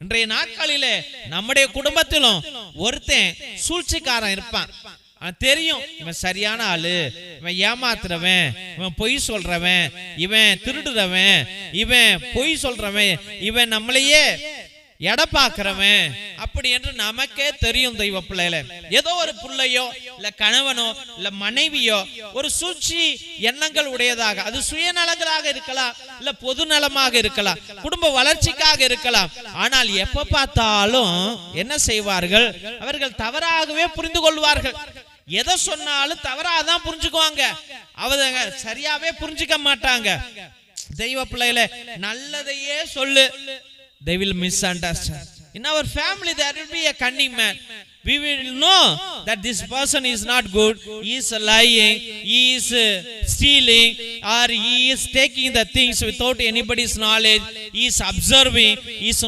இன்றைய நாட்களிலே நம்முடைய குடும்பத்திலும் ஒருத்தன் சூழ்ச்சிக்காரன் இருப்பான். தெரியும் இவன் சரியான ஆளு, இவன் ஏமாத்துறவன், இவன் பொய் சொல்றவன், இவன் திருடுறவன், இவன் பொய் சொல்றவன், இவன் நம்மளையே எடை பார்க்கிறவன் அப்படி என்று நமக்கே தெரியும். தெய்வ பிள்ளைகள, ஏதோ ஒரு பிள்ளையோ இல்ல கணவனோ இல்ல மனைவியோ ஒரு சூழ்ச்சி எண்ணங்கள் உடையதாக, அது சுயநலங்களாக இருக்கலாம், இல்ல பொது நலமாக இருக்கலாம், குடும்ப வளர்ச்சிக்காக இருக்கலாம். ஆனால் எப்ப பார்த்தாலும் என்ன செய்வார்கள்? அவர்கள் தவறாகவே புரிந்து கொள்வார்கள். எதை சொன்னாலும் தவறாதான் புரிஞ்சுக்குவாங்க, அவங்க சரியாவே புரிஞ்சுக்க மாட்டாங்க. தெய்வ பிள்ளைகள, நல்லதையே சொல்லு, they will misunderstand. In our family there will be a cunning man. We will know that this person is not good, he is lying, he is stealing, or he is taking the things without anybody's knowledge, he is observing, he is